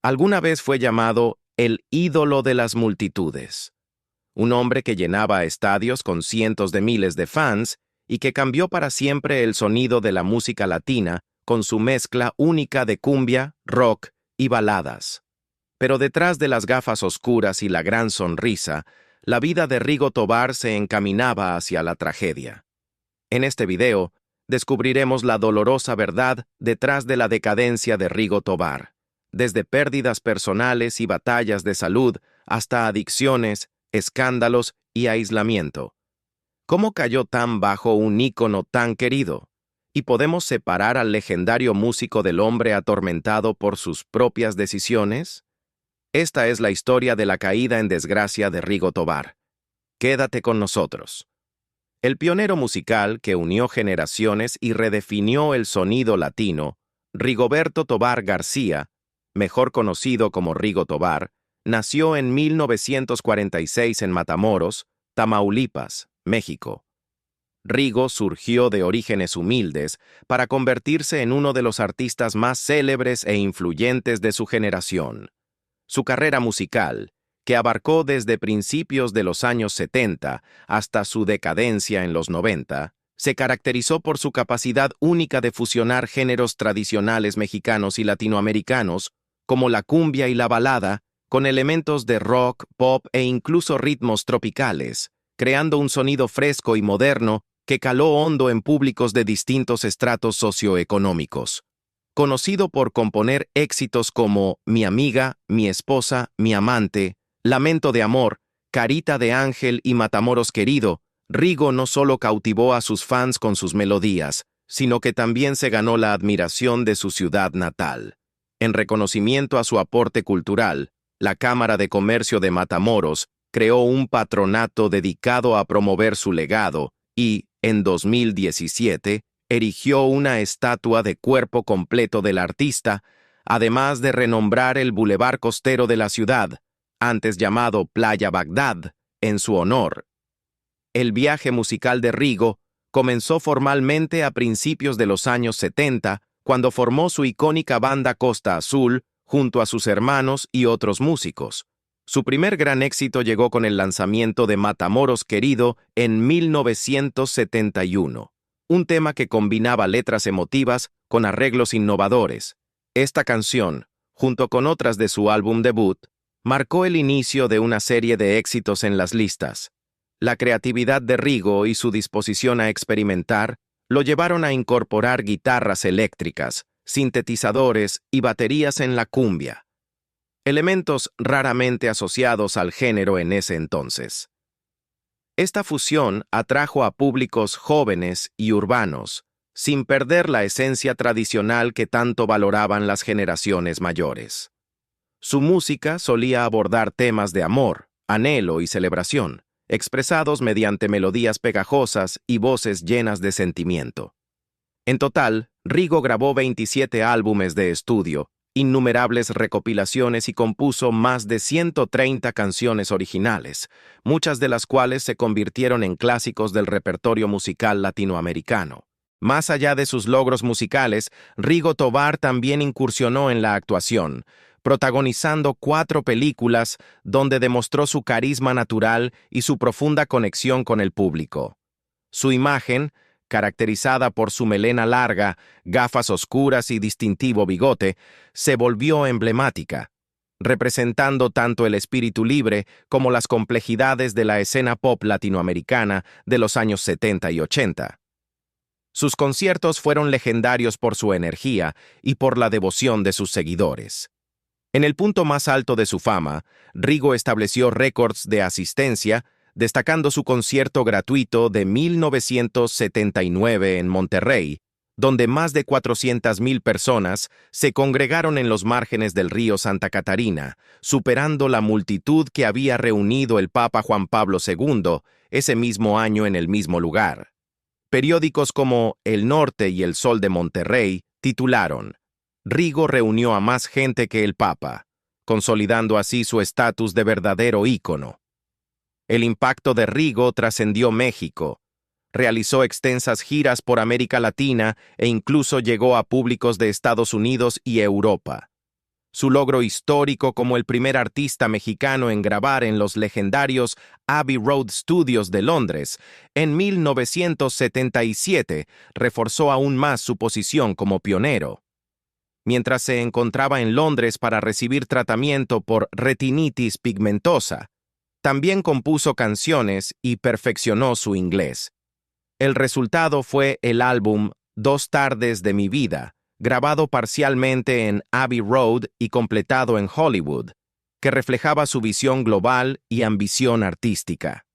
Alguna vez fue llamado el ídolo de las multitudes, un hombre que llenaba estadios con cientos de miles de fans y que cambió para siempre el sonido de la música latina con su mezcla única de cumbia, rock y baladas. Pero detrás de las gafas oscuras y la gran sonrisa, la vida de Rigo Tobar se encaminaba hacia la tragedia. En este video, descubriremos la dolorosa verdad detrás de la decadencia de Rigo Tobar, desde pérdidas personales y batallas de salud hasta adicciones, escándalos y aislamiento. ¿Cómo cayó tan bajo un ícono tan querido? ¿Y podemos separar al legendario músico del hombre atormentado por sus propias decisiones? Esta es la historia de la caída en desgracia de Rigo Tobar. Quédate con nosotros. El pionero musical que unió generaciones y redefinió el sonido latino, Rigoberto Tobar García, mejor conocido como Rigo Tobar, nació en 1946 en Matamoros, Tamaulipas, México. Rigo surgió de orígenes humildes para convertirse en uno de los artistas más célebres e influyentes de su generación. Su carrera musical, que abarcó desde principios de los años 70 hasta su decadencia en los 90, se caracterizó por su capacidad única de fusionar géneros tradicionales mexicanos y latinoamericanos, como la cumbia y la balada, con elementos de rock, pop e incluso ritmos tropicales, creando un sonido fresco y moderno que caló hondo en públicos de distintos estratos socioeconómicos. Conocido por componer éxitos como Mi amiga, Mi esposa, Mi amante, Lamento de amor, Carita de ángel y Matamoros querido, Rigo no solo cautivó a sus fans con sus melodías, sino que también se ganó la admiración de su ciudad natal. En reconocimiento a su aporte cultural, la Cámara de Comercio de Matamoros creó un patronato dedicado a promover su legado y, en 2017, erigió una estatua de cuerpo completo del artista, además de renombrar el bulevar costero de la ciudad, antes llamado Playa Bagdad, en su honor. El viaje musical de Rigo comenzó formalmente a principios de los años 70, cuando formó su icónica banda Costa Azul, junto a sus hermanos y otros músicos. Su primer gran éxito llegó con el lanzamiento de Matamoros querido en 1971. Un tema que combinaba letras emotivas con arreglos innovadores. Esta canción, junto con otras de su álbum debut, marcó el inicio de una serie de éxitos en las listas. La creatividad de Rigo y su disposición a experimentar lo llevaron a incorporar guitarras eléctricas, sintetizadores y baterías en la cumbia, elementos raramente asociados al género en ese entonces. Esta fusión atrajo a públicos jóvenes y urbanos, sin perder la esencia tradicional que tanto valoraban las generaciones mayores. Su música solía abordar temas de amor, anhelo y celebración, expresados mediante melodías pegajosas y voces llenas de sentimiento. En total, Rigo grabó 27 álbumes de estudio, innumerables recopilaciones y compuso más de 130 canciones originales, muchas de las cuales se convirtieron en clásicos del repertorio musical latinoamericano. Más allá de sus logros musicales, Rigo Tobar también incursionó en la actuación, protagonizando 4 películas donde demostró su carisma natural y su profunda conexión con el público. Su imagen, caracterizada por su melena larga, gafas oscuras y distintivo bigote, se volvió emblemática, representando tanto el espíritu libre como las complejidades de la escena pop latinoamericana de los años 70 y 80. Sus conciertos fueron legendarios por su energía y por la devoción de sus seguidores. En el punto más alto de su fama, Rigo estableció récords de asistencia, destacando su concierto gratuito de 1979 en Monterrey, donde más de 400,000 personas se congregaron en los márgenes del río Santa Catarina, superando la multitud que había reunido el Papa Juan Pablo II ese mismo año en el mismo lugar. Periódicos como El Norte y El Sol de Monterrey titularon: Rigo reunió a más gente que el Papa, consolidando así su estatus de verdadero ícono. El impacto de Rigo trascendió México. Realizó extensas giras por América Latina e incluso llegó a públicos de Estados Unidos y Europa. Su logro histórico como el primer artista mexicano en grabar en los legendarios Abbey Road Studios de Londres en 1977 reforzó aún más su posición como pionero. Mientras se encontraba en Londres para recibir tratamiento por retinitis pigmentosa, también compuso canciones y perfeccionó su inglés. El resultado fue el álbum Dos tardes de mi vida, grabado parcialmente en Abbey Road y completado en Hollywood, que reflejaba su visión global y ambición artística.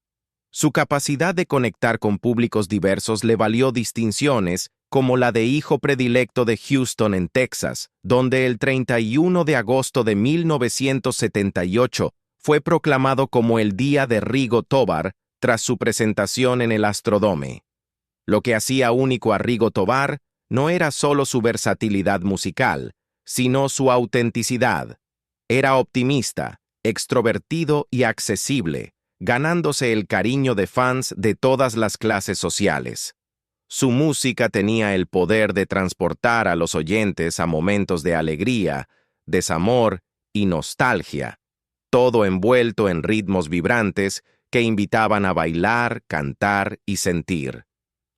Su capacidad de conectar con públicos diversos le valió distinciones como la de hijo predilecto de Houston en Texas, donde el 31 de agosto de 1978 fue proclamado como el Día de Rigo Tobar tras su presentación en el Astrodome. Lo que hacía único a Rigo Tobar no era solo su versatilidad musical, sino su autenticidad. Era optimista, extrovertido y accesible, ganándose el cariño de fans de todas las clases sociales. Su música tenía el poder de transportar a los oyentes a momentos de alegría, desamor y nostalgia, todo envuelto en ritmos vibrantes que invitaban a bailar, cantar y sentir.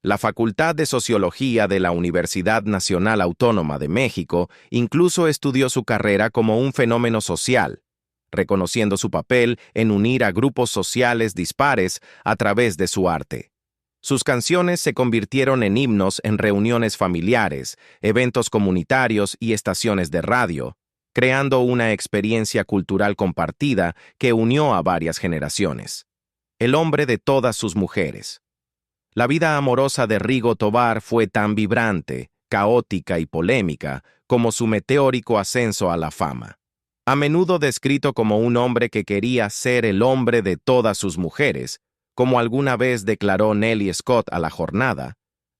La Facultad de Sociología de la Universidad Nacional Autónoma de México incluso estudió su carrera como un fenómeno social, reconociendo su papel en unir a grupos sociales dispares a través de su arte. Sus canciones se convirtieron en himnos en reuniones familiares, eventos comunitarios y estaciones de radio, creando una experiencia cultural compartida que unió a varias generaciones. El hombre de todas sus mujeres. La vida amorosa de Rigo Tobar fue tan vibrante, caótica y polémica como su meteórico ascenso a la fama. A menudo descrito como un hombre que quería ser el hombre de todas sus mujeres, como alguna vez declaró Nelly Scott a La Jornada,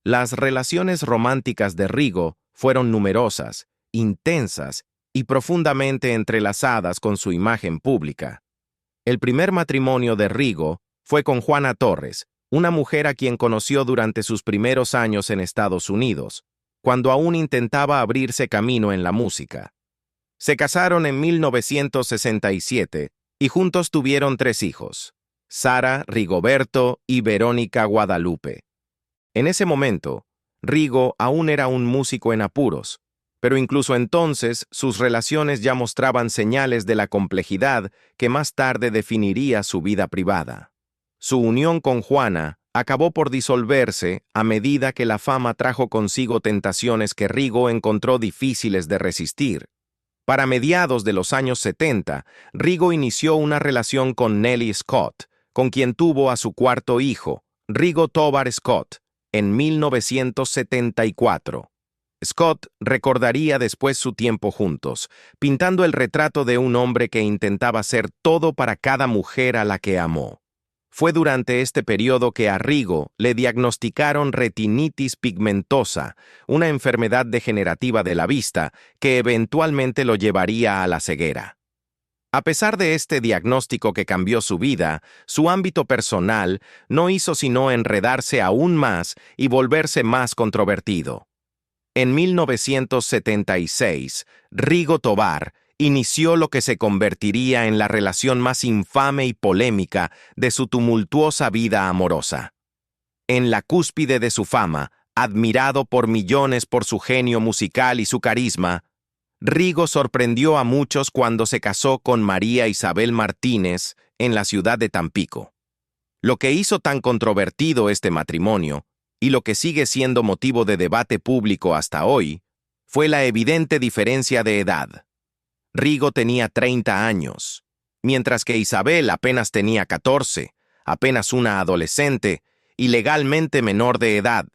las relaciones románticas de Rigo fueron numerosas, intensas y profundamente entrelazadas con su imagen pública. El primer matrimonio de Rigo fue con Juana Torres, una mujer a quien conoció durante sus primeros años en Estados Unidos, cuando aún intentaba abrirse camino en la música. Se casaron en 1967 y juntos tuvieron 3 hijos, Sara, Rigoberto y Verónica Guadalupe. En ese momento, Rigo aún era un músico en apuros, pero incluso entonces sus relaciones ya mostraban señales de la complejidad que más tarde definiría su vida privada. Su unión con Juana acabó por disolverse a medida que la fama trajo consigo tentaciones que Rigo encontró difíciles de resistir. Para mediados de los años 70, Rigo inició una relación con Nelly Scott, con quien tuvo a su cuarto hijo, Rigo Tobar Scott, en 1974. Scott recordaría después su tiempo juntos, pintando el retrato de un hombre que intentaba ser todo para cada mujer a la que amó. Fue durante este periodo que a Rigo le diagnosticaron retinitis pigmentosa, una enfermedad degenerativa de la vista que eventualmente lo llevaría a la ceguera. A pesar de este diagnóstico que cambió su vida, su ámbito personal no hizo sino enredarse aún más y volverse más controvertido. En 1976, Rigo Tobar inició lo que se convertiría en la relación más infame y polémica de su tumultuosa vida amorosa. En la cúspide de su fama, admirado por millones por su genio musical y su carisma, Rigo sorprendió a muchos cuando se casó con María Isabel Martínez en la ciudad de Tampico. Lo que hizo tan controvertido este matrimonio, y lo que sigue siendo motivo de debate público hasta hoy, fue la evidente diferencia de edad. Rigo tenía 30 años, mientras que Isabel apenas tenía 14, apenas una adolescente y legalmente menor de edad.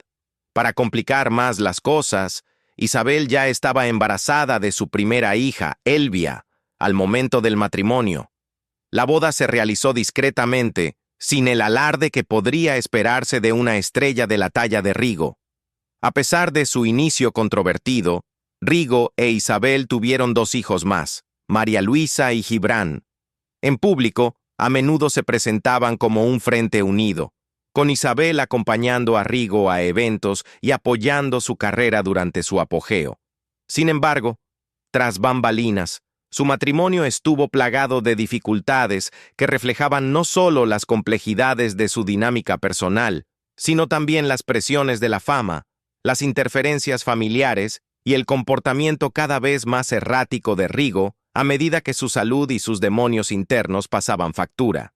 Para complicar más las cosas, Isabel ya estaba embarazada de su primera hija, Elvia, al momento del matrimonio. La boda se realizó discretamente, sin el alarde que podría esperarse de una estrella de la talla de Rigo. A pesar de su inicio controvertido, Rigo e Isabel tuvieron 2 hijos más, María Luisa y Gibran. En público, a menudo se presentaban como un frente unido, con Isabel acompañando a Rigo a eventos y apoyando su carrera durante su apogeo. Sin embargo, tras bambalinas, Su matrimonio estuvo plagado de dificultades que reflejaban no solo las complejidades de su dinámica personal, sino también las presiones de la fama, las interferencias familiares y el comportamiento cada vez más errático de Rigo a medida que su salud y sus demonios internos pasaban factura.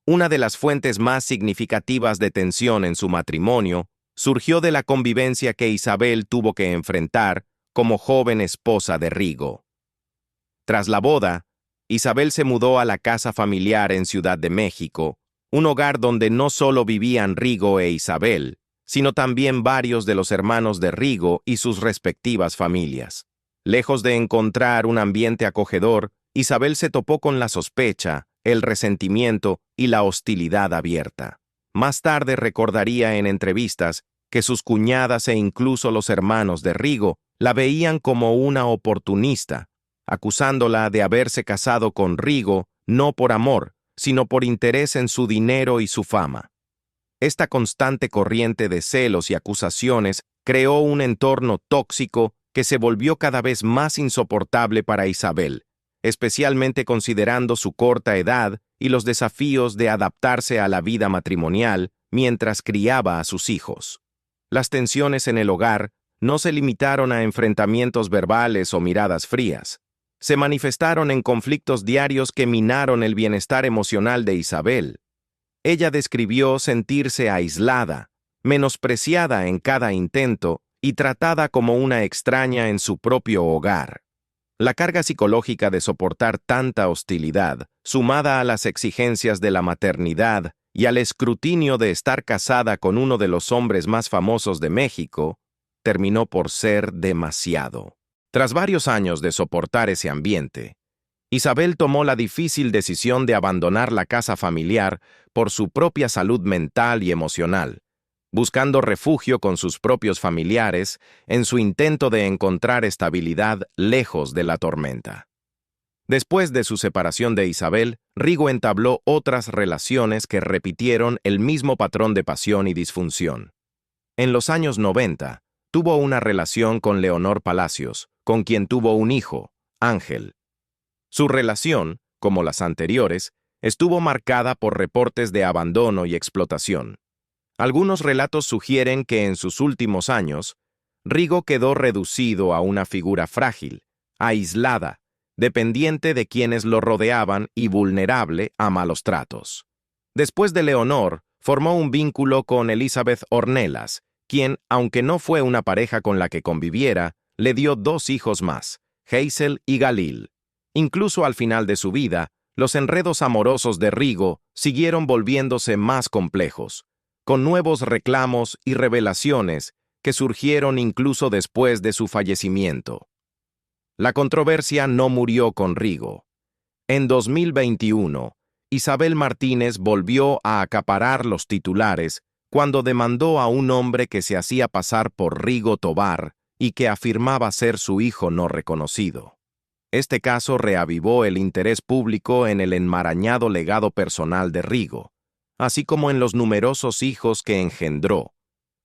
Una de las fuentes más significativas de tensión en su matrimonio surgió de la convivencia que Isabel tuvo que enfrentar como joven esposa de Rigo. Tras la boda, Isabel se mudó a la casa familiar en Ciudad de México, un hogar donde no solo vivían Rigo e Isabel, sino también varios de los hermanos de Rigo y sus respectivas familias. Lejos de encontrar un ambiente acogedor, Isabel se topó con la sospecha, el resentimiento y la hostilidad abierta. Más tarde recordaría en entrevistas que sus cuñadas e incluso los hermanos de Rigo la veían como una oportunista, acusándola de haberse casado con Rigo no por amor, sino por interés en su dinero y su fama. Esta constante corriente de celos y acusaciones creó un entorno tóxico que se volvió cada vez más insoportable para Isabel, especialmente considerando su corta edad y los desafíos de adaptarse a la vida matrimonial mientras criaba a sus hijos. Las tensiones en el hogar no se limitaron a enfrentamientos verbales o miradas frías. Se manifestaron en conflictos diarios que minaron el bienestar emocional de Isabel. Ella describió sentirse aislada, menospreciada en cada intento y tratada como una extraña en su propio hogar. La carga psicológica de soportar tanta hostilidad, sumada a las exigencias de la maternidad y al escrutinio de estar casada con uno de los hombres más famosos de México, terminó por ser demasiado. Tras varios años de soportar ese ambiente, Isabel tomó la difícil decisión de abandonar la casa familiar por su propia salud mental y emocional, buscando refugio con sus propios familiares en su intento de encontrar estabilidad lejos de la tormenta. Después de su separación de Isabel, Rigo entabló otras relaciones que repitieron el mismo patrón de pasión y disfunción. En los años 90, tuvo una relación con Leonor Palacios, con quien tuvo un hijo, Ángel. Su relación, como las anteriores, estuvo marcada por reportes de abandono y explotación. Algunos relatos sugieren que en sus últimos años, Rigo quedó reducido a una figura frágil, aislada, dependiente de quienes lo rodeaban y vulnerable a malos tratos. Después de Leonor, formó un vínculo con Elizabeth Ornelas, quien, aunque no fue una pareja con la que conviviera, le dio 2 hijos más, Hazel y Galil. Incluso al final de su vida, los enredos amorosos de Rigo siguieron volviéndose más complejos, con nuevos reclamos y revelaciones que surgieron incluso después de su fallecimiento. La controversia no murió con Rigo. En 2021, Isabel Martínez volvió a acaparar los titulares cuando demandó a un hombre que se hacía pasar por Rigo Tobar y que afirmaba ser su hijo no reconocido. Este caso reavivó el interés público en el enmarañado legado personal de Rigo, así como en los numerosos hijos que engendró,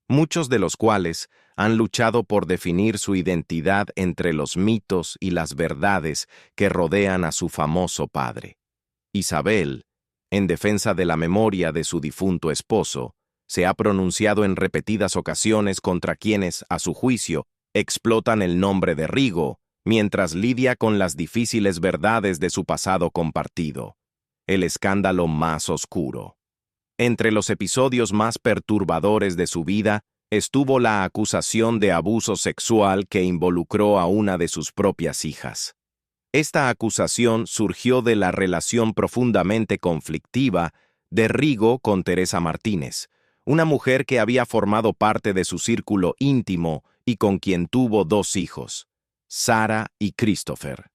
muchos de los cuales han luchado por definir su identidad entre los mitos y las verdades que rodean a su famoso padre. Isabel, en defensa de la memoria de su difunto esposo, se ha pronunciado en repetidas ocasiones contra quienes, a su juicio, explotan el nombre de Rigo, mientras lidia con las difíciles verdades de su pasado compartido, el escándalo más oscuro. Entre los episodios más perturbadores de su vida estuvo la acusación de abuso sexual que involucró a una de sus propias hijas. Esta acusación surgió de la relación profundamente conflictiva de Rigo con Teresa Martínez, una mujer que había formado parte de su círculo íntimo y con quien tuvo 2 hijos, Sara y Christopher.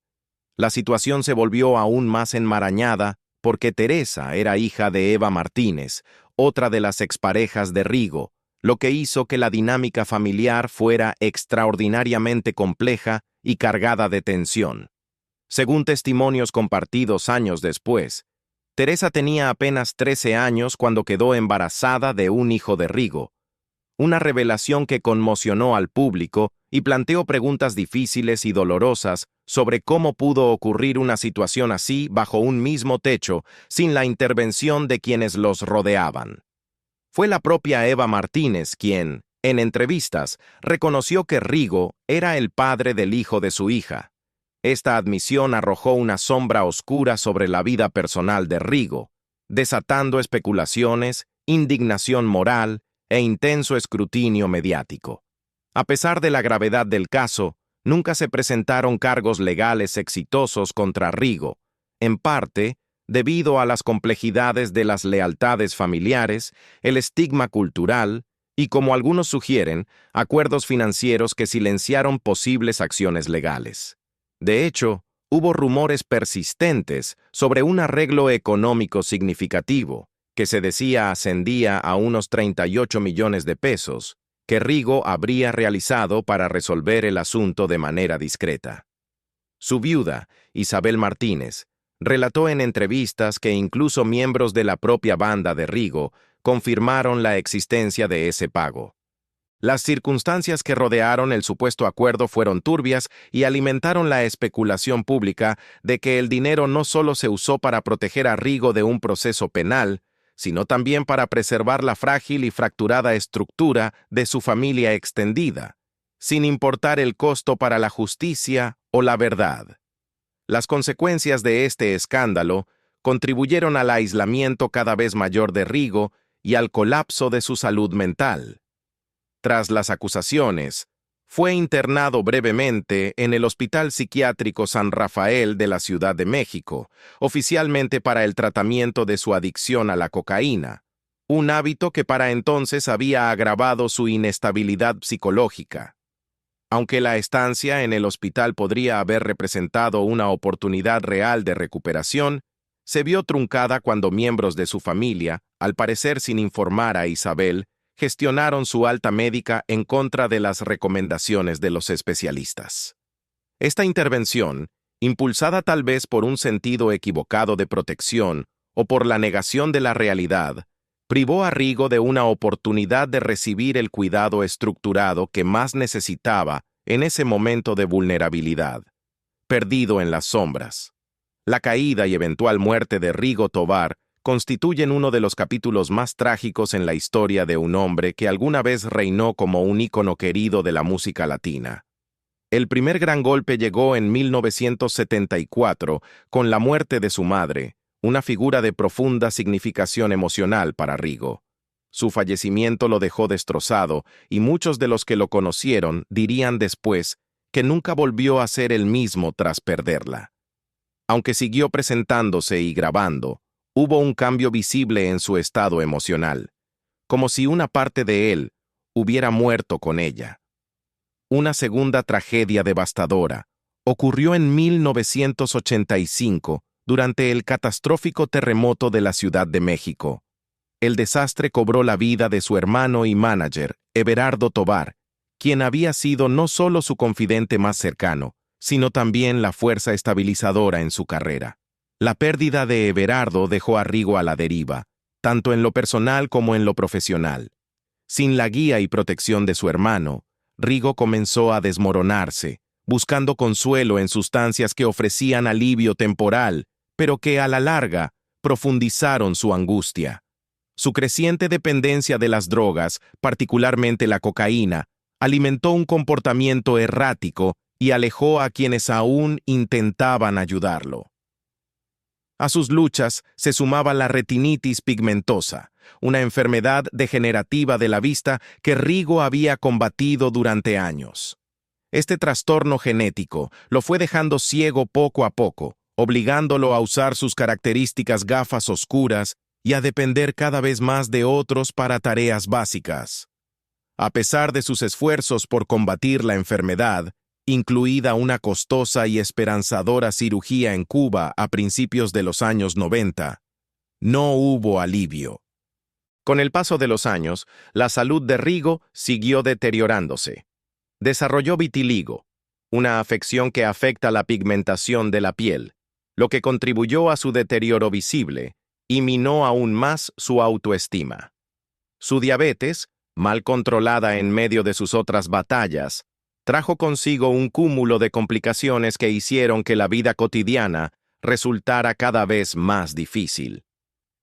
La situación se volvió aún más enmarañada porque Teresa era hija de Eva Martínez, otra de las exparejas de Rigo, lo que hizo que la dinámica familiar fuera extraordinariamente compleja y cargada de tensión. Según testimonios compartidos años después, Teresa tenía apenas 13 años cuando quedó embarazada de un hijo de Rigo, una revelación que conmocionó al público y planteó preguntas difíciles y dolorosas sobre cómo pudo ocurrir una situación así bajo un mismo techo sin la intervención de quienes los rodeaban. Fue la propia Eva Martínez quien, en entrevistas, reconoció que Rigo era el padre del hijo de su hija. Esta admisión arrojó una sombra oscura sobre la vida personal de Rigo, desatando especulaciones, indignación moral e intenso escrutinio mediático. A pesar de la gravedad del caso, nunca se presentaron cargos legales exitosos contra Rigo, en parte debido a las complejidades de las lealtades familiares, el estigma cultural y, como algunos sugieren, acuerdos financieros que silenciaron posibles acciones legales. De hecho, hubo rumores persistentes sobre un arreglo económico significativo, que se decía ascendía a unos 38 millones de pesos, que Rigo habría realizado para resolver el asunto de manera discreta. Su viuda, Isabel Martínez, relató en entrevistas que incluso miembros de la propia banda de Rigo confirmaron la existencia de ese pago. Las circunstancias que rodearon el supuesto acuerdo fueron turbias y alimentaron la especulación pública de que el dinero no solo se usó para proteger a Rigo de un proceso penal, sino también para preservar la frágil y fracturada estructura de su familia extendida, sin importar el costo para la justicia o la verdad. Las consecuencias de este escándalo contribuyeron al aislamiento cada vez mayor de Rigo y al colapso de su salud mental. Tras las acusaciones, fue internado brevemente en el Hospital Psiquiátrico San Rafael de la Ciudad de México, oficialmente para el tratamiento de su adicción a la cocaína, un hábito que para entonces había agravado su inestabilidad psicológica. Aunque la estancia en el hospital podría haber representado una oportunidad real de recuperación, se vio truncada cuando miembros de su familia, al parecer sin informar a Isabel, gestionaron su alta médica en contra de las recomendaciones de los especialistas. Esta intervención, impulsada tal vez por un sentido equivocado de protección o por la negación de la realidad, privó a Rigo de una oportunidad de recibir el cuidado estructurado que más necesitaba en ese momento de vulnerabilidad, perdido en las sombras. La caída y eventual muerte de Rigo Tobar constituyen uno de los capítulos más trágicos en la historia de un hombre que alguna vez reinó como un ícono querido de la música latina. El primer gran golpe llegó en 1974 con la muerte de su madre, una figura de profunda significación emocional para Rigo. Su fallecimiento lo dejó destrozado y muchos de los que lo conocieron dirían después que nunca volvió a ser el mismo tras perderla. Aunque siguió presentándose y grabando, hubo un cambio visible en su estado emocional, como si una parte de él hubiera muerto con ella. Una segunda tragedia devastadora ocurrió en 1985 durante el catastrófico terremoto de la Ciudad de México. El desastre cobró la vida de su hermano y manager, Everardo Tobar, quien había sido no solo su confidente más cercano, sino también la fuerza estabilizadora en su carrera. La pérdida de Everardo dejó a Rigo a la deriva, tanto en lo personal como en lo profesional. Sin la guía y protección de su hermano, Rigo comenzó a desmoronarse, buscando consuelo en sustancias que ofrecían alivio temporal, pero que a la larga profundizaron su angustia. Su creciente dependencia de las drogas, particularmente la cocaína, alimentó un comportamiento errático y alejó a quienes aún intentaban ayudarlo. A sus luchas se sumaba la retinitis pigmentosa, una enfermedad degenerativa de la vista que Rigo había combatido durante años. Este trastorno genético lo fue dejando ciego poco a poco, obligándolo a usar sus características gafas oscuras y a depender cada vez más de otros para tareas básicas. A pesar de sus esfuerzos por combatir la enfermedad, incluida una costosa y esperanzadora cirugía en Cuba a principios de los años 90, no hubo alivio. Con el paso de los años, la salud de Rigo siguió deteriorándose. Desarrolló vitiligo, una afección que afecta la pigmentación de la piel, lo que contribuyó a su deterioro visible y minó aún más su autoestima. Su diabetes, mal controlada en medio de sus otras batallas, trajo consigo un cúmulo de complicaciones que hicieron que la vida cotidiana resultara cada vez más difícil.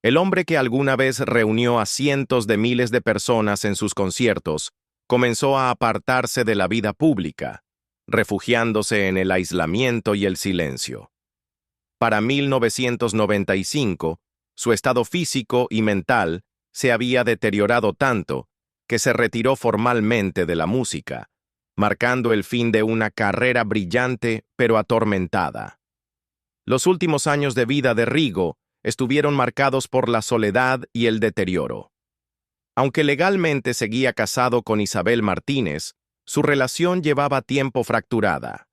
El hombre que alguna vez reunió a cientos de miles de personas en sus conciertos comenzó a apartarse de la vida pública, refugiándose en el aislamiento y el silencio. Para 1995, su estado físico y mental se había deteriorado tanto que se retiró formalmente de la música, marcando el fin de una carrera brillante pero atormentada. Los últimos años de vida de Rigo estuvieron marcados por la soledad y el deterioro. Aunque legalmente seguía casado con Isabel Martínez, su relación llevaba tiempo fracturada.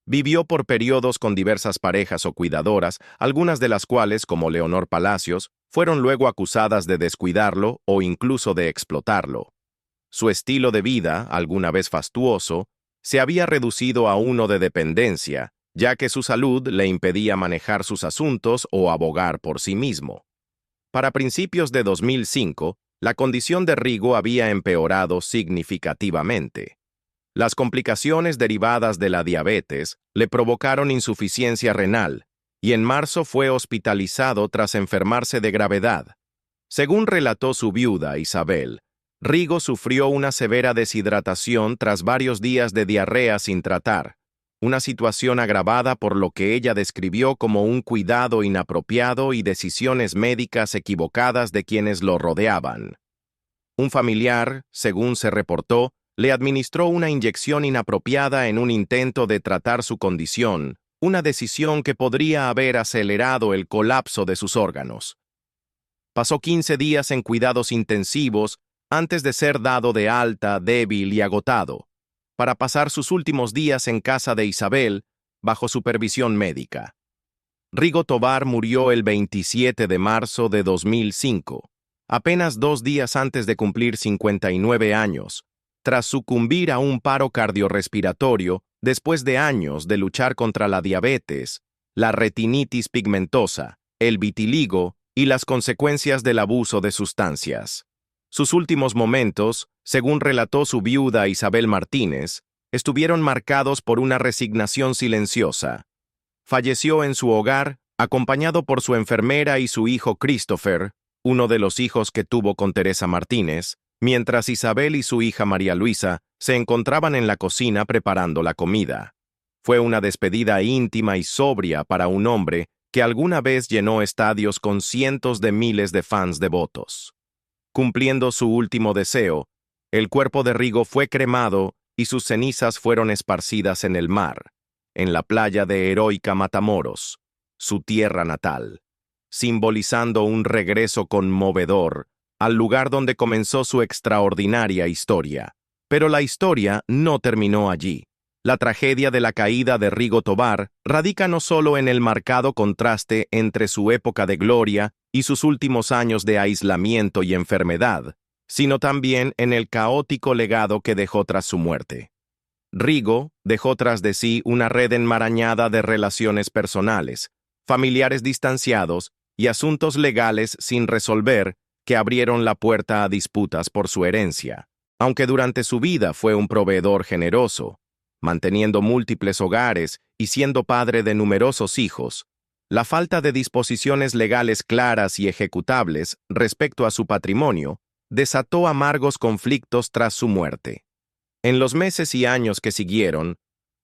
Vivió por periodos con diversas parejas o cuidadoras, algunas de las cuales, como Leonor Palacios, fueron luego acusadas de descuidarlo o incluso de explotarlo. Su estilo de vida, alguna vez fastuoso, se había reducido a uno de dependencia, ya que su salud le impedía manejar sus asuntos o abogar por sí mismo. Para principios de 2005, la condición de Rigo había empeorado significativamente. Las complicaciones derivadas de la diabetes le provocaron insuficiencia renal, y en marzo fue hospitalizado tras enfermarse de gravedad. Según relató su viuda, Isabel, Rigo sufrió una severa deshidratación tras varios días de diarrea sin tratar, una situación agravada por lo que ella describió como un cuidado inapropiado y decisiones médicas equivocadas de quienes lo rodeaban. Un familiar, según se reportó, le administró una inyección inapropiada en un intento de tratar su condición, una decisión que podría haber acelerado el colapso de sus órganos. Pasó 15 días en cuidados intensivos antes de ser dado de alta, débil y agotado, para pasar sus últimos días en casa de Isabel, bajo supervisión médica. Rigo Tobar murió el 27 de marzo de 2005, apenas 2 días antes de cumplir 59 años, tras sucumbir a un paro cardiorrespiratorio después de años de luchar contra la diabetes, la retinitis pigmentosa, el vitiligo y las consecuencias del abuso de sustancias. Sus últimos momentos, según relató su viuda Isabel Martínez, estuvieron marcados por una resignación silenciosa. Falleció en su hogar, acompañado por su enfermera y su hijo Christopher, uno de los hijos que tuvo con Teresa Martínez, mientras Isabel y su hija María Luisa se encontraban en la cocina preparando la comida. Fue una despedida íntima y sobria para un hombre que alguna vez llenó estadios con cientos de miles de fans devotos. Cumpliendo su último deseo, el cuerpo de Rigo fue cremado y sus cenizas fueron esparcidas en el mar, en la playa de Heroica Matamoros, su tierra natal, simbolizando un regreso conmovedor al lugar donde comenzó su extraordinaria historia. Pero la historia no terminó allí. La tragedia de la caída de Rigo Tobar radica no solo en el marcado contraste entre su época de gloria y sus últimos años de aislamiento y enfermedad, sino también en el caótico legado que dejó tras su muerte. Rigo dejó tras de sí una red enmarañada de relaciones personales, familiares distanciados y asuntos legales sin resolver que abrieron la puerta a disputas por su herencia. Aunque durante su vida fue un proveedor generoso, manteniendo múltiples hogares y siendo padre de numerosos hijos, la falta de disposiciones legales claras y ejecutables respecto a su patrimonio desató amargos conflictos tras su muerte. En los meses y años que siguieron,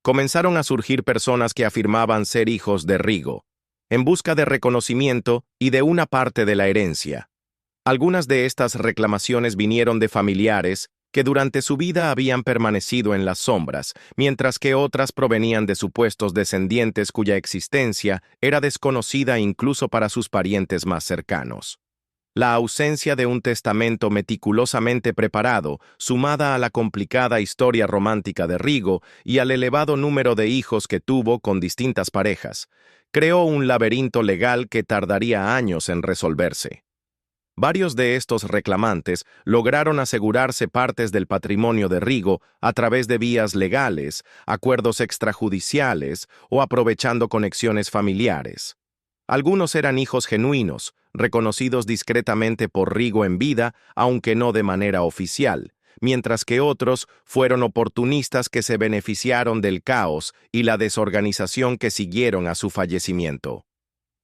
comenzaron a surgir personas que afirmaban ser hijos de Rigo, en busca de reconocimiento y de una parte de la herencia. Algunas de estas reclamaciones vinieron de familiares que durante su vida habían permanecido en las sombras, mientras que otras provenían de supuestos descendientes cuya existencia era desconocida incluso para sus parientes más cercanos. La ausencia de un testamento meticulosamente preparado, sumada a la complicada historia romántica de Rigo y al elevado número de hijos que tuvo con distintas parejas, creó un laberinto legal que tardaría años en resolverse. Varios de estos reclamantes lograron asegurarse partes del patrimonio de Rigo a través de vías legales, acuerdos extrajudiciales o aprovechando conexiones familiares. Algunos eran hijos genuinos, reconocidos discretamente por Rigo en vida, aunque no de manera oficial, mientras que otros fueron oportunistas que se beneficiaron del caos y la desorganización que siguieron a su fallecimiento.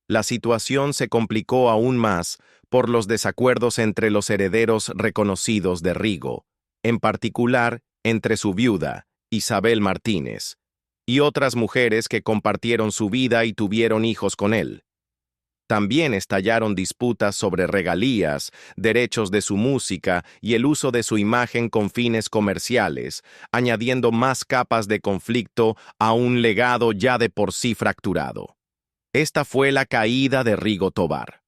La situación se complicó aún más por los desacuerdos entre los herederos reconocidos de Rigo, en particular entre su viuda, Isabel Martínez, y otras mujeres que compartieron su vida y tuvieron hijos con él. También estallaron disputas sobre regalías, derechos de su música y el uso de su imagen con fines comerciales, añadiendo más capas de conflicto a un legado ya de por sí fracturado. Esta fue la caída de Rigo Tobar,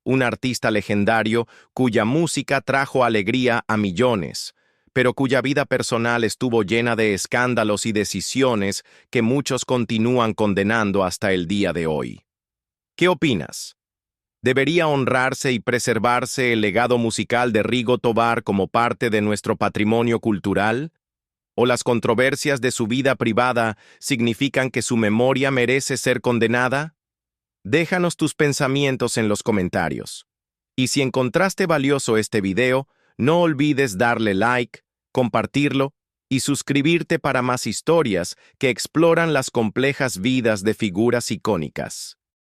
un artista legendario cuya música trajo alegría a millones, pero cuya vida personal estuvo llena de escándalos y decisiones que muchos continúan condenando hasta el día de hoy. ¿Qué opinas? ¿Debería honrarse y preservarse el legado musical de Rigo Tobar como parte de nuestro patrimonio cultural? ¿O las controversias de su vida privada significan que su memoria merece ser condenada? Déjanos tus pensamientos en los comentarios. Y si encontraste valioso este video, no olvides darle like, compartirlo y suscribirte para más historias que exploran las complejas vidas de figuras icónicas.